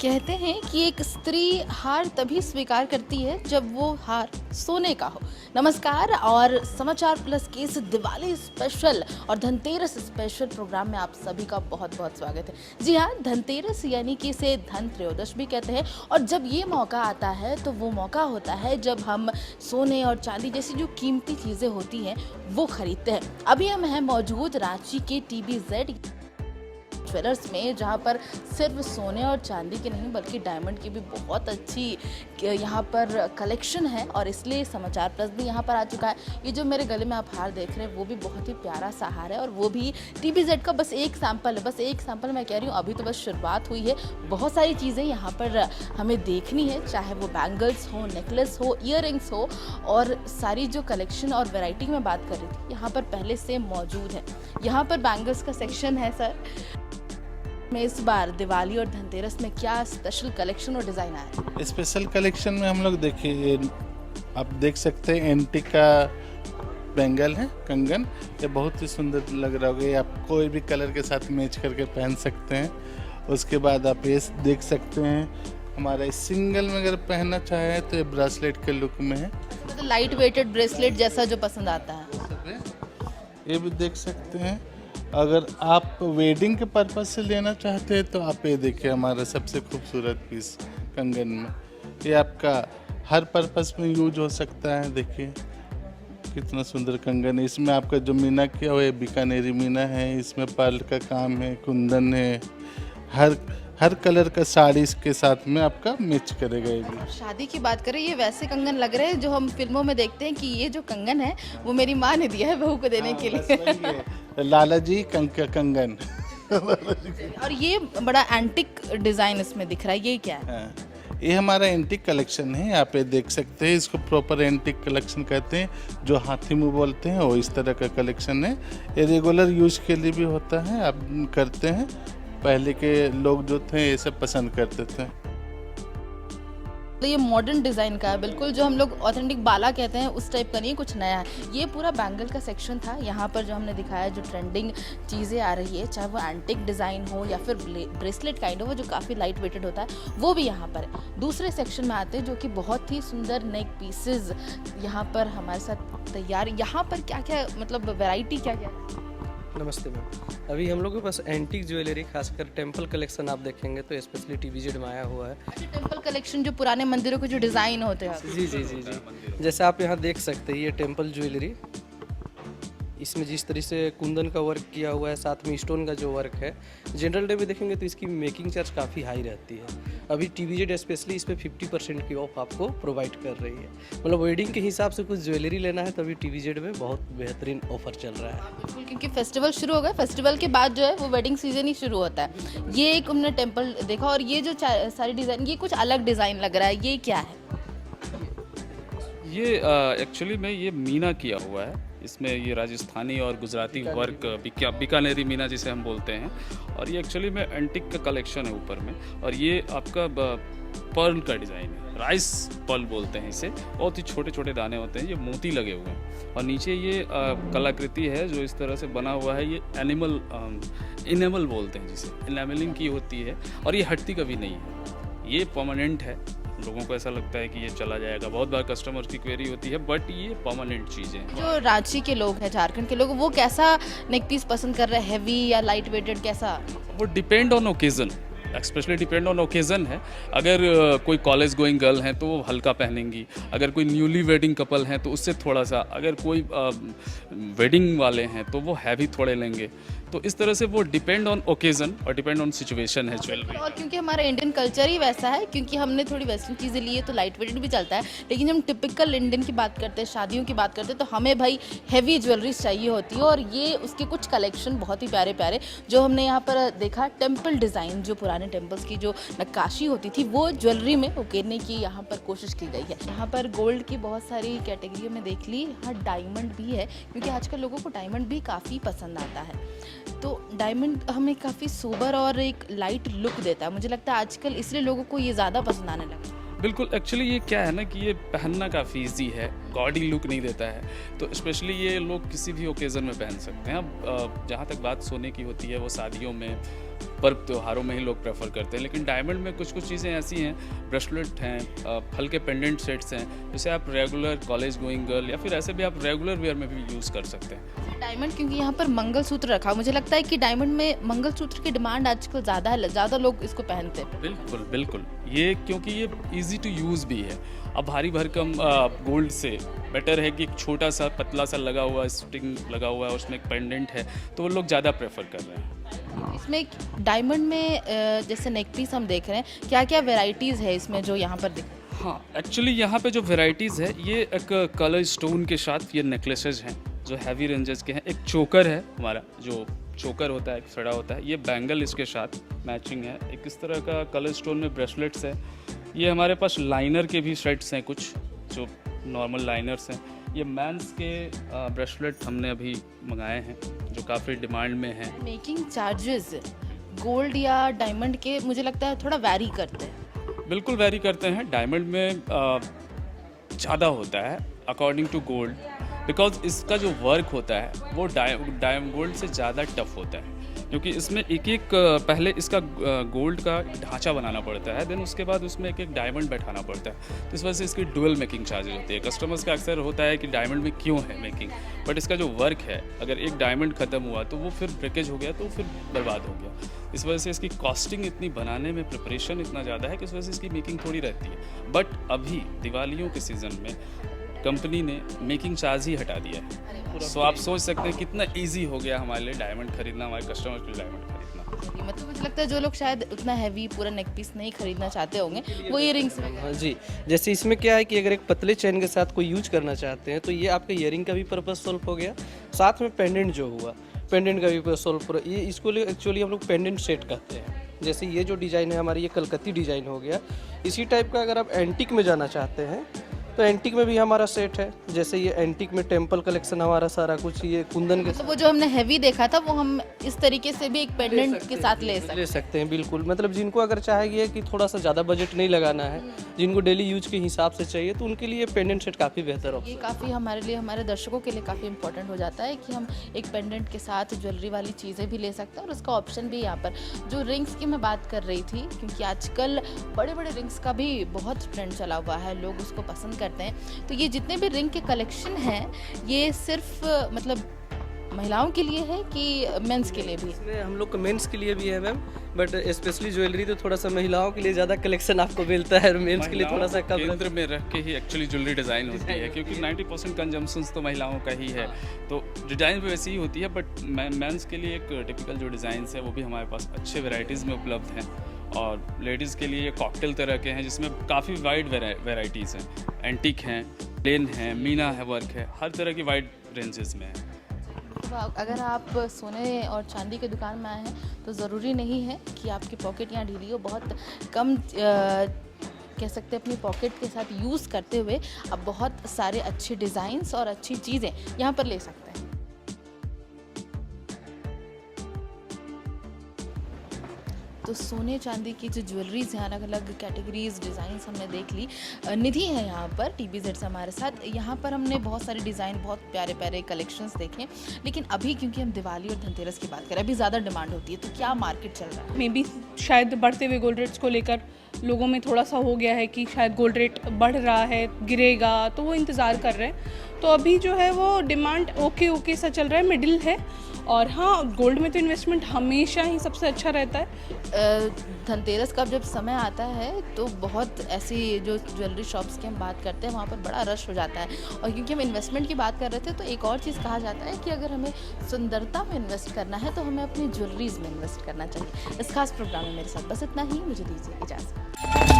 कहते हैं कि एक स्त्री हार तभी स्वीकार करती है जब वो हार सोने का हो। नमस्कार और समाचार प्लस के इस दिवाली स्पेशल और धनतेरस स्पेशल प्रोग्राम में आप सभी का बहुत बहुत स्वागत है। जी हाँ, धनतेरस यानी कि इसे धन त्रयोदश भी कहते हैं और जब ये मौका आता है तो वो मौका होता है जब हम सोने और चांदी जैसी जो कीमती चीज़ें होती हैं वो खरीदते हैं। अभी हम हैं मौजूद रांची के TBZ ज्वेलर्स में, जहाँ पर सिर्फ सोने और चांदी की नहीं बल्कि डायमंड की भी बहुत अच्छी यहाँ पर कलेक्शन है और इसलिए समाचार प्लस भी यहाँ पर आ चुका है। ये जो मेरे गले में आप हार देख रहे हैं वो भी बहुत ही प्यारा सा हार है और वो भी TBZ का बस एक सैंपल है। बस एक सैंपल मैं कह रही हूँ, अभी तो बस शुरुआत हुई है। बहुत सारी चीज़ें यहाँ पर हमें देखनी है, चाहे वो बैंगल्स हो, नेकलेस हो, ईयररिंग्स हो और सारी जो कलेक्शन और वैरायटी की मैं बात कर रही थी यहाँ पर पहले से मौजूद है। यहाँ पर बैंगल्स का सेक्शन है सर। में इस बार दिवाली और धनतेरस में क्या स्पेशल कलेक्शन और डिज़ाइन आया है? स्पेशल कलेक्शन में हम लोग देखिए, आप देख सकते हैं एंटीक का बैंगल है, कंगन। ये बहुत ही सुंदर लग रहा होगा, ये आप कोई भी कलर के साथ मैच करके पहन सकते हैं। उसके बाद आप ये देख सकते हैं हमारा सिंगल में अगर पहनना चाहें तो ये ब्रेसलेट के लुक में है, मतलब लाइट वेटेड ब्रेसलेट जैसा जो पसंद आता है। ये भी देख सकते हैं। अगर आप वेडिंग के पर्पज से लेना चाहते हैं तो आप ये देखिए, हमारा सबसे खूबसूरत पीस कंगन में ये आपका हर पर्पज में यूज हो सकता है। देखिए कितना सुंदर कंगन है। इसमें आपका जो मीना किया हुआ है बीकानेरी मीना है, इसमें पर्ल का काम है, कुंदन है। हर कलर का साड़ी के साथ में आपका मैच करेगा। ये भी शादी की बात करें, ये वैसे कंगन लग रहे हैं जो हम फिल्मों में देखते हैं कि ये जो कंगन है वो मेरी माँ ने दिया है बहू को देने के लिए। लाला जी कंगन। और ये बड़ा एंटिक डिजाइन इसमें दिख रहा है, ये क्या है? ये हमारा एंटिक कलेक्शन है। आप ये देख सकते हैं, इसको प्रॉपर एंटिक कलेक्शन कहते हैं। जो हाथी मुँह बोलते हैं वो इस तरह का कलेक्शन है। ये रेगुलर यूज के लिए भी होता है, आप करते हैं। पहले के लोग जो थे ये सब पसंद करते थे। तो ये मॉडर्न डिज़ाइन का है बिल्कुल, जो हम लोग ऑथेंटिक बाला कहते हैं उस टाइप का नहीं, कुछ नया है। ये पूरा बैंगल का सेक्शन था। यहाँ पर जो हमने दिखाया जो ट्रेंडिंग चीज़ें आ रही है, चाहे वो एंटिक डिज़ाइन हो या फिर ब्रेसलेट काइंड हो, जो काफ़ी लाइट वेटेड होता है, वो भी यहाँ पर है। दूसरे सेक्शन में आते हैं जो कि बहुत ही सुंदर नेक पीसेज यहाँ पर हमारे साथ तैयार। यहाँ पर क्या क्या मतलब वैरायटी क्या क्या है? नमस्ते मैम, अभी हम लोग के पास एंटीक ज्वेलरी खासकर टेंपल कलेक्शन आप देखेंगे तो स्पेशली TBZ में आया हुआ है। अच्छा, टेंपल कलेक्शन जो पुराने मंदिरों के जो डिज़ाइन होते हैं। जी जी जी जी, जैसे आप यहाँ देख सकते हैं ये टेंपल ज्वेलरी, इसमें जिस तरह से कुंदन का वर्क किया हुआ है, साथ में स्टोन का जो वर्क है। जनरल डे में देखेंगे तो इसकी मेकिंग चार्ज काफ़ी हाई रहती है। अभी TBZ स्पेशली इस पर 50% की ऑफ आपको प्रोवाइड कर रही है। मतलब वेडिंग के हिसाब से कुछ ज्वेलरी लेना है तो अभी TBZ में बहुत बेहतरीन ऑफर चल रहा है। बिल्कुल, क्योंकि फेस्टिवल शुरू हो गए, फेस्टिवल के बाद जो है वो वेडिंग सीजन ही शुरू होता है। ये एक हमने टेंपल देखा और ये जो सारी डिज़ाइन, ये कुछ अलग डिज़ाइन लग रहा है, ये क्या है? ये एक्चुअली में ये मीना किया हुआ है। इसमें ये राजस्थानी और गुजराती वर्क, बीकानेरी मीना जिसे हम बोलते हैं, और ये एक्चुअली में एंटिक का कलेक्शन है ऊपर में। और ये आपका पर्ल का डिज़ाइन है, राइस पर्ल बोलते हैं इसे। बहुत ही छोटे छोटे दाने होते हैं, ये मोती लगे हुए हैं। और नीचे ये कलाकृति है जो इस तरह से बना हुआ है, ये एनिमल इनेमल बोलते हैं जिसे, इनेमलिंग की होती है। और ये हटती कभी नहीं है, ये परमानेंट है। लोगों को ऐसा लगता है कि ये चला जाएगा, बहुत बार कस्टमर की क्वेरी होती है, बट ये परमानेंट चीज़ें हैं। जो रांची के लोग हैं, झारखंड के लोग, वो कैसा नेक पीस पसंद कर रहे हैं? हैवी या लाइट वेटेड, कैसा? वो depend on occasion, especially depend on occasion है। अगर कोई कॉलेज गोइंग गर्ल हैं तो वो हल्का पहनेंगी, अगर कोई न्यूली वेडिंग कपल हैं तो उससे थोड़ा सा, अगर कोई वेडिंग वाले हैं तो वो हैवी थोड़े लेंगे। तो इस तरह से वो डिपेंड ऑन ओकेज़न और डिपेंड ऑन सिचुएशन है ज्वेलरी। और क्योंकि हमारा इंडियन कल्चर ही वैसा है, क्योंकि हमने थोड़ी वेस्टर्न चीज़ें ली है तो लाइट वेटेड भी चलता है, लेकिन जब हम टिपिकल इंडियन की बात करते हैं, शादियों की बात करते हैं, तो हमें भाई हैवी ज्वेलरीज चाहिए होती है। और ये उसके कुछ कलेक्शन बहुत ही प्यारे प्यारे जो हमने यहाँ पर देखा, टेम्पल डिज़ाइन, जो पुराने टेम्पल्स की जो नक्काशी होती थी वो ज्वेलरी में उकेरने की यहाँ पर कोशिश की गई है। यहाँ पर गोल्ड की बहुत सारी कैटेगरी में देख ली, हाँ डायमंड भी है, क्योंकि आजकल लोगों को डायमंड भी काफ़ी पसंद आता है। तो डायमंड हमें काफ़ी सोबर और एक लाइट लुक देता है, मुझे लगता है आजकल इसलिए लोगों को ये ज़्यादा पसंद आने लगा। बिल्कुल, एक्चुअली ये क्या है ना कि ये पहनना काफ़ी ईजी है, गॉडी लुक नहीं देता है, तो स्पेशली ये लोग किसी भी ओकेज़न में पहन सकते हैं। अब जहाँ तक बात सोने की होती है, वो शादियों में पर्व त्योहारों में ही लोग प्रेफर करते हैं। लेकिन डायमंड में कुछ कुछ चीज़ें ऐसी हैं, ब्रेसलेट हैं, हल्के पेंडेंट सेट्स हैं, जिसे आप रेगुलर कॉलेज गोइंग गर्ल या फिर ऐसे भी आप रेगुलर वेयर में भी यूज़ कर सकते हैं। डायमंड, क्योंकि यहाँ पर मंगलसूत्र रखा, मुझे लगता है कि डायमंड में मंगलसूत्र की डिमांड आजकल ज़्यादा है, ज़्यादा लोग इसको पहनते हैं। बिल्कुल बिल्कुल, ये क्योंकि ये इजी टू यूज़ भी है। अब भारी भरकम गोल्ड से बेटर है कि एक छोटा सा पतला सा लगा हुआ स्टिंग लगा हुआ है, उसमें एक पेंडेंट है, तो वो लोग ज़्यादा प्रेफर कर रहे हैं। इसमें डायमंड में जैसे नेक पीस हम देख रहे हैं, क्या क्या वेराइटीज़ है इसमें जो यहाँ पर दिख रही है? हाँ, एक्चुअली यहाँ पे जो वेराइटीज़ है, ये एक कलर स्टोन के साथ ये नेकलेसेस हैं जो हैवी रेंजेस के हैं। एक चोकर है हमारा, जो चोकर होता है, एक सड़ा होता है, ये बैंगल इसके साथ मैचिंग है। एक इस तरह का कलर स्टोन में ब्रेसलेट्स है। ये हमारे पास लाइनर के भी सेट्स हैं, कुछ जो नॉर्मल लाइनर्स हैं। ये मैंस के ब्रेसलेट हमने अभी मंगाए हैं जो काफ़ी डिमांड में हैं। मेकिंग चार्जेस गोल्ड या डायमंड के मुझे लगता है थोड़ा वैरी करते हैं। बिल्कुल वैरी करते हैं। डायमंड में ज़्यादा होता है अकॉर्डिंग टू गोल्ड, बिकॉज इसका जो वर्क होता है वो गोल्ड से ज़्यादा टफ होता है, क्योंकि इसमें एक एक पहले इसका गोल्ड का ढांचा बनाना पड़ता है, देन उसके बाद उसमें एक एक डायमंड बैठाना पड़ता है। तो इस वजह से इसकी डुअल मेकिंग चार्जेज होती है। कस्टमर्स का अक्सर होता है कि डायमंड में क्यों है मेकिंग, बट इसका जो वर्क है, अगर एक डायमंड ख़त्म हुआ तो वो फिर ब्रेकेज हो गया तो फिर बर्बाद हो गया। इस वजह से इसकी कॉस्टिंग इतनी बनाने में, प्रिपरेशन इतना ज़्यादा है कि इस वजह से इसकी मेकिंग थोड़ी रहती है। बट अभी दिवालियों के सीज़न में कंपनी ने मेकिंग चार्ज ही हटा दिया है। सो आप सोच सकते हैं कितना इजी हो गया हमारे लिए डायमंड खरीदना, हमारे कस्टमर्स के लिए डायमंड खरीदना। मतलब मुझे लगता है जो लोग शायद उतना हैवी पूरा नेक पीस नहीं खरीदना चाहते होंगे, वो ईयरिंग्स में। हाँ जी, जैसे इसमें क्या है कि अगर एक पतले चेन के साथ कोई यूज करना चाहते हैं तो ये आपका ईयरिंग का भी पर्पज सॉल्व हो गया, साथ में पेंडेंट जो हुआ, पेंडेंट का भी सॉल्व। ये इसको एक्चुअली हम लोग पेंडेंट सेट कहते हैं। जैसे ये जो डिज़ाइन है हमारी, ये कलकत्ती डिज़ाइन हो गया। इसी टाइप का अगर आप एंटिक में जाना चाहते हैं तो एंटिक में भी हमारा सेट है। जैसे ये एंटिक में टेम्पल कलेक्शन हमारा सारा कुछ, ये कुंदन के तो वो जो हमने हैवी देखा था वो हम इस तरीके से भी एक पेंडेंट के साथ ले सकते हैं। बिल्कुल, मतलब जिनको अगर चाहिए कि थोड़ा सा ज़्यादा बजट नहीं लगाना है, जिनको डेली यूज के हिसाब से चाहिए, तो उनके लिए पेंडेंट सेट काफ़ी बेहतर हो। ये काफ़ी हमारे लिए, हमारे दर्शकों के लिए काफ़ी इंपॉर्टेंट हो जाता है कि हम एक पेंडेंट के साथ ज्वेलरी वाली चीज़ें भी ले सकते हैं, और उसका ऑप्शन भी यहाँ पर। जो रिंग्स की मैं बात कर रही थी, क्योंकि आजकल बड़े बड़े रिंग्स का भी बहुत ट्रेंड चला हुआ है, लोग उसको पसंद करते हैं। तो ये जितने भी रिंग के कलेक्शन हैं, ये सिर्फ मतलब महिलाओं के लिए है कि मेंस के लिए भी? इसमें हम लोग मेंस के लिए भी है मैम, बट स्पेशली ज्वेलरी तो थोड़ा सा महिलाओं के लिए ज़्यादा कलेक्शन आपको मिलता है, और मेंस के लिए थोड़ा सा कम। केंद्र में रख के ही एक्चुअली ज्वेलरी डिज़ाइन होती है, क्योंकि 90% कंजम्पशन तो महिलाओं का ही है, तो डिज़ाइन भी वैसी ही होती है। बट मेंस के लिए एक टिपिकल जो डिज़ाइंस है वो भी हमारे पास अच्छे वेराइटीज़ में उपलब्ध हैं। और लेडीज़ के लिए कॉकटेल तरह के हैं, जिसमें काफ़ी वाइड वेराइटीज़ हैं। एंटिक हैं, प्लेन हैं, मीना है, वर्क है, हर तरह की वाइड रेंजेस में है। तो अगर आप सोने और चांदी की दुकान में आए हैं तो ज़रूरी नहीं है कि आपकी पॉकेट यहाँ ढीली हो। बहुत कम कह सकते हैं अपनी पॉकेट के साथ यूज़ करते हुए आप बहुत सारे अच्छे डिज़ाइंस और अच्छी चीज़ें यहाँ पर ले सकते हैं। तो सोने चांदी की जो ज्वेलरीज हैं, अलग अलग कैटेगरीज, डिज़ाइंस हमने देख ली। निधि है यहाँ पर TBZ से हमारे साथ। यहाँ पर हमने बहुत सारे डिज़ाइन, बहुत प्यारे प्यारे कलेक्शंस देखे। लेकिन अभी क्योंकि हम दिवाली और धनतेरस की बात करें, अभी ज़्यादा डिमांड होती है, तो क्या मार्केट चल रहा है? मे बी शायद बढ़ते हुए गोल्ड रेट्स को लेकर लोगों में थोड़ा सा हो गया है कि शायद गोल्ड रेट बढ़ रहा है, गिरेगा, तो वो इंतज़ार कर रहे हैं। तो अभी जो है वो डिमांड ओके सा चल रहा है, मिडिल है। और हाँ, गोल्ड में तो इन्वेस्टमेंट हमेशा ही सबसे अच्छा रहता है। धनतेरस का जब समय आता है तो बहुत ऐसी जो ज्वेलरी शॉप्स की हम बात करते हैं, वहाँ पर बड़ा रश हो जाता है। और क्योंकि हम इन्वेस्टमेंट की बात कर रहे थे, तो एक और चीज़ कहा जाता है कि अगर हमें सुंदरता में इन्वेस्ट करना है तो हमें अपनी ज्वेलरीज में इन्वेस्ट करना चाहिए। इस खास प्रोग्राम में मेरे साथ बस इतना ही। मुझे दीजिए इजाज़त।